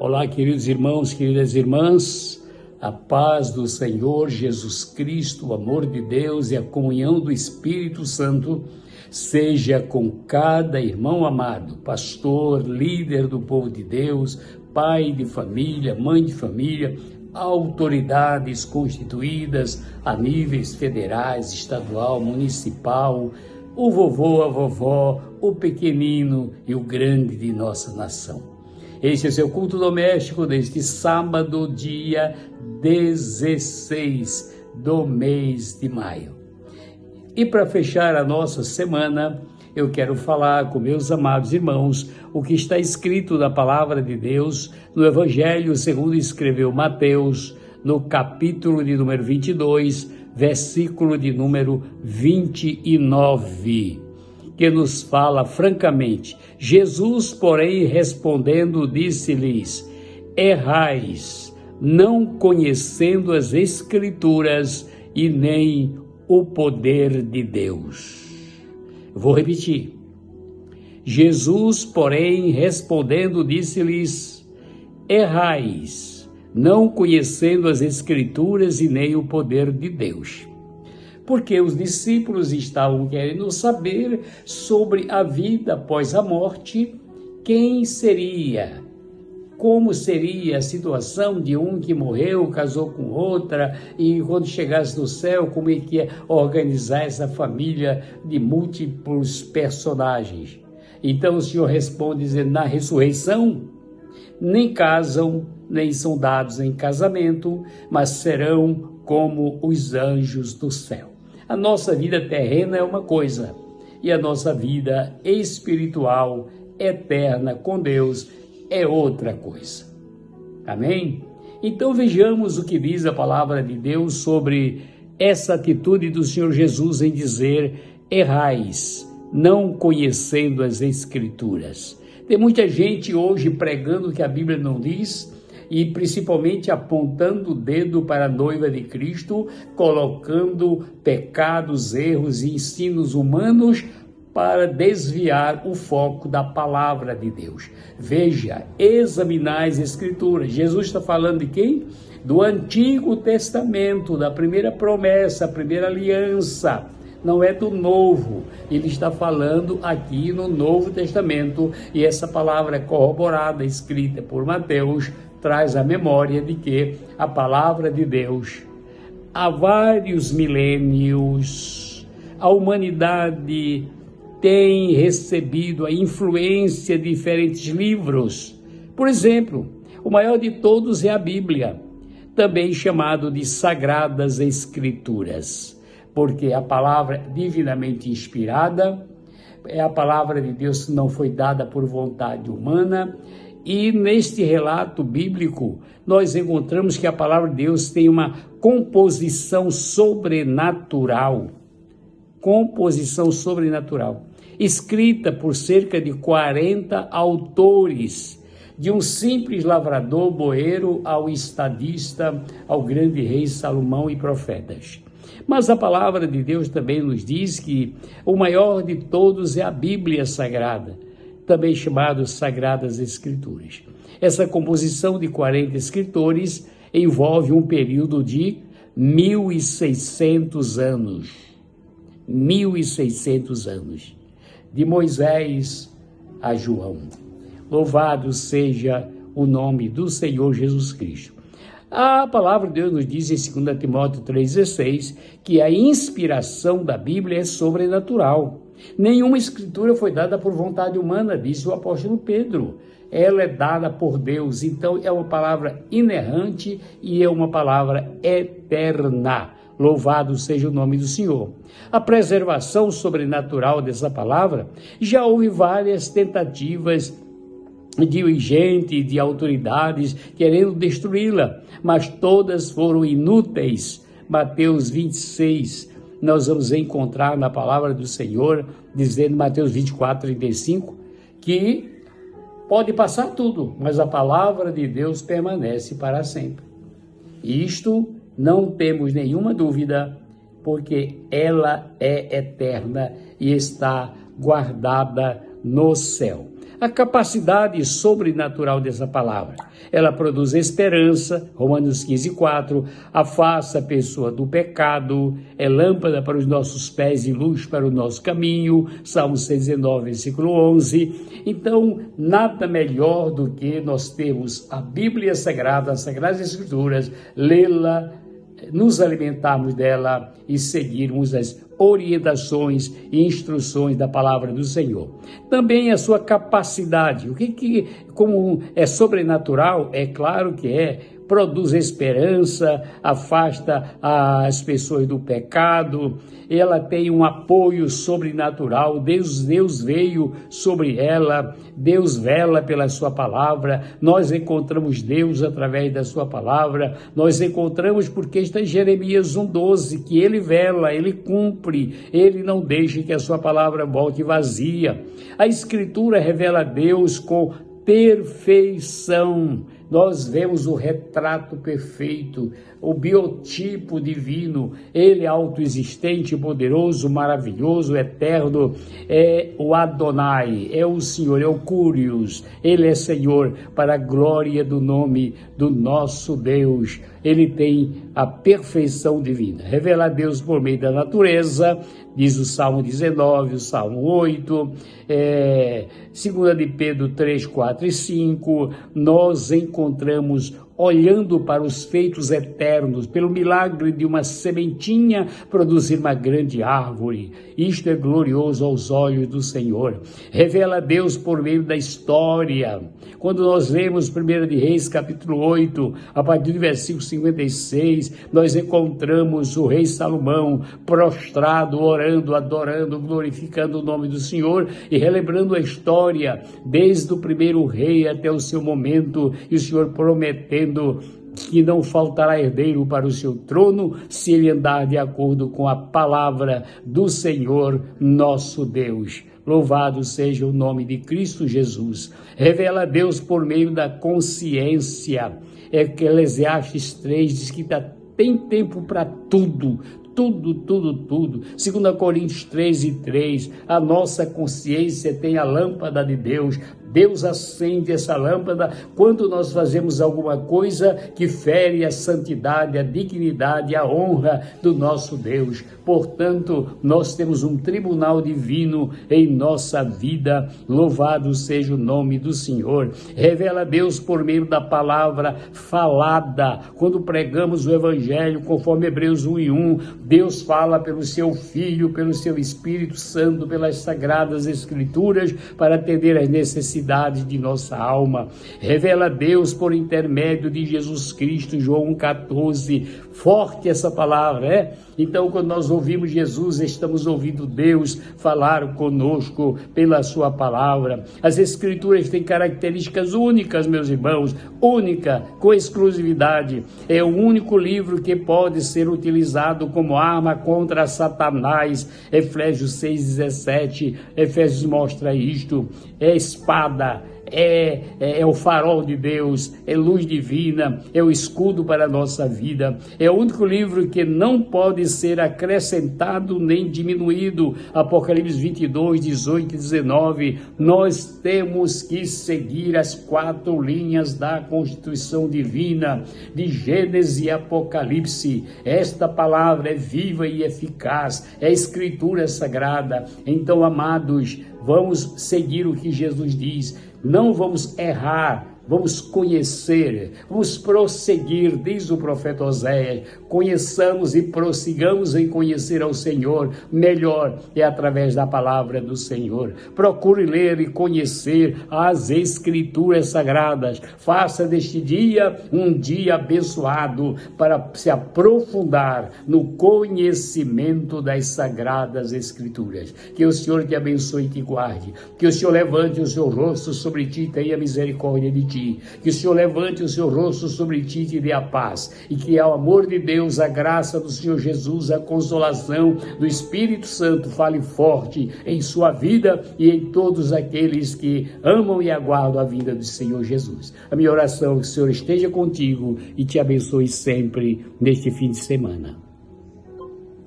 Olá, queridos irmãos, queridas irmãs, a paz do Senhor Jesus Cristo, o amor de Deus e a comunhão do Espírito Santo seja com cada irmão amado, pastor, líder do povo de Deus, pai de família, mãe de família, autoridades constituídas a níveis federais, estadual, municipal, o vovô, a vovó, o pequenino e o grande de nossa nação. Este é o seu culto doméstico deste sábado, dia 16 do mês de maio. E para fechar a nossa semana, eu quero falar com meus amados irmãos o que está escrito na palavra de Deus no Evangelho segundo escreveu Mateus, no capítulo de número 22, versículo de número 29. Que nos fala francamente. Jesus, porém, respondendo, disse-lhes: errais, não conhecendo as Escrituras e nem o poder de Deus. Vou repetir. Jesus, porém, respondendo, disse-lhes: errais, não conhecendo as Escrituras e nem o poder de Deus. Porque os discípulos estavam querendo saber sobre a vida após a morte, quem seria, como seria a situação de um que morreu, casou com outra, e quando chegasse no céu, como é que ia organizar essa família de múltiplos personagens. Então o Senhor responde dizendo, na ressurreição, nem casam, nem são dados em casamento, mas serão como os anjos do céu. A nossa vida terrena é uma coisa, e a nossa vida espiritual, eterna com Deus, é outra coisa. Amém? Então vejamos o que diz a palavra de Deus sobre essa atitude do Senhor Jesus em dizer, errais, não conhecendo as Escrituras. Tem muita gente hoje pregando que a Bíblia não diz, e principalmente apontando o dedo para a noiva de Cristo, colocando pecados, erros e ensinos humanos para desviar o foco da palavra de Deus. Veja, examinai as Escrituras. Jesus está falando de quem? Do Antigo Testamento, da primeira promessa, a primeira aliança. Não é do Novo, ele está falando aqui no Novo Testamento, e essa palavra é corroborada, escrita por Mateus, traz a memória de que a palavra de Deus, há vários milênios, a humanidade tem recebido a influência de diferentes livros. Por exemplo, o maior de todos é a Bíblia, também chamado de Sagradas Escrituras, porque a palavra divinamente inspirada, é a palavra de Deus que não foi dada por vontade humana. E neste relato bíblico, nós encontramos que a palavra de Deus tem uma composição sobrenatural. Composição sobrenatural. Escrita por cerca de 40 autores, de um simples lavrador boeiro ao estadista, ao grande rei Salomão e profetas. Mas a palavra de Deus também nos diz que o maior de todos é a Bíblia Sagrada, também chamado Sagradas Escrituras. Essa composição de 40 escritores envolve um período de 1.600 anos. 1.600 anos. De Moisés a João. Louvado seja o nome do Senhor Jesus Cristo. A palavra de Deus nos diz em 2 Timóteo 3,16 que a inspiração da Bíblia é sobrenatural. Nenhuma escritura foi dada por vontade humana, disse o apóstolo Pedro. Ela é dada por Deus, então é uma palavra inerrante e é uma palavra eterna. Louvado seja o nome do Senhor. A preservação sobrenatural dessa palavra, já houve várias tentativas de gente, de autoridades querendo destruí-la, mas todas foram inúteis. Mateus 26, nós vamos encontrar na palavra do Senhor, dizendo, Mateus 24, 35, que pode passar tudo, mas a palavra de Deus permanece para sempre. Isto não temos nenhuma dúvida, porque ela é eterna e está guardada no céu. a capacidade sobrenatural dessa palavra. Ela produz esperança, Romanos 15:4, afasta a pessoa do pecado, é lâmpada para os nossos pés e luz para o nosso caminho, Salmo 119, versículo 11. Então, nada melhor do que nós termos a Bíblia Sagrada, as Sagradas Escrituras, lê-la, nos alimentarmos dela e seguirmos as orientações e instruções da palavra do Senhor. Também a sua capacidade, como é sobrenatural, é claro que produz esperança, afasta as pessoas do pecado, ela tem um apoio sobrenatural, Deus veio sobre ela, Deus vela pela sua palavra, nós encontramos Deus através da sua palavra, nós encontramos porque está em Jeremias 1:12, que ele vela, ele cumpre, ele não deixa que a sua palavra volte vazia. A Escritura revela Deus com perfeição. Nós vemos o retrato perfeito, o biotipo divino. Ele é autoexistente, poderoso, maravilhoso, eterno. É o Adonai, é o Senhor, é o Curios. Ele é Senhor para a glória do nome do nosso Deus. Ele tem a perfeição divina. Revela Deus por meio da natureza, diz o Salmo 19, o Salmo 8, 2 de Pedro 3, 4 e 5, nós encontramos olhando para os feitos eternos, pelo milagre de uma sementinha produzir uma grande árvore. Isto é glorioso aos olhos do Senhor. Revela Deus por meio da história. Quando nós lemos 1 de Reis, capítulo 8, a partir do versículo 56, nós encontramos o rei Salomão prostrado, orando, adorando, glorificando o nome do Senhor e relembrando a história, desde o primeiro rei até o seu momento, e o Senhor prometendo que não faltará herdeiro para o seu trono, se ele andar de acordo com a palavra do Senhor nosso Deus. Louvado seja o nome de Cristo Jesus. Revela Deus por meio da consciência. Eclesiastes 3 diz que tem tempo para tudo. Tudo. 2 Coríntios 13:3, a nossa consciência tem a lâmpada de Deus. Deus acende essa lâmpada quando nós fazemos alguma coisa que fere a santidade, a dignidade, a honra do nosso Deus. Portanto, nós temos um tribunal divino em nossa vida. Louvado seja o nome do Senhor. Revela Deus por meio da palavra falada. Quando pregamos o Evangelho, conforme Hebreus 1:1, Deus fala pelo seu Filho, pelo seu Espírito Santo, pelas Sagradas Escrituras, para atender às necessidades de nossa alma. Revela Deus por intermédio de Jesus Cristo, João 1,14. Forte essa palavra, Então, quando nós ouvimos Jesus, estamos ouvindo Deus falar conosco pela sua palavra. As Escrituras têm características únicas, meus irmãos, única, com exclusividade. É o único livro que pode ser utilizado como arma contra Satanás. Efésios 6,17, Efésios mostra isto. É espada, é o farol de Deus, é luz divina, é o escudo para a nossa vida. É o único livro que não pode ser acrescentado nem diminuído. Apocalipse 22, 18 e 19. Nós temos que seguir as 4 linhas da Constituição Divina, de Gênesis e Apocalipse. Esta palavra é viva e eficaz, é a Escritura Sagrada. Então, amados, vamos seguir o que Jesus diz. Não vamos errar, vamos conhecer, vamos prosseguir, diz o profeta Oséias. Conheçamos e prossigamos em conhecer ao Senhor. Melhor é através da palavra do Senhor. Procure ler e conhecer as Escrituras Sagradas. Faça deste dia um dia abençoado para se aprofundar no conhecimento das Sagradas Escrituras. Que o Senhor te abençoe e te guarde. Que o Senhor levante o seu rosto sobre ti e tenha misericórdia de ti. Que o Senhor levante o seu rosto sobre ti e te dê a paz. E que ao amor de Deus, a graça do Senhor Jesus, a consolação do Espírito Santo fale forte em sua vida e em todos aqueles que amam e aguardam a vinda do Senhor Jesus. A minha oração é que o Senhor esteja contigo e te abençoe sempre neste fim de semana.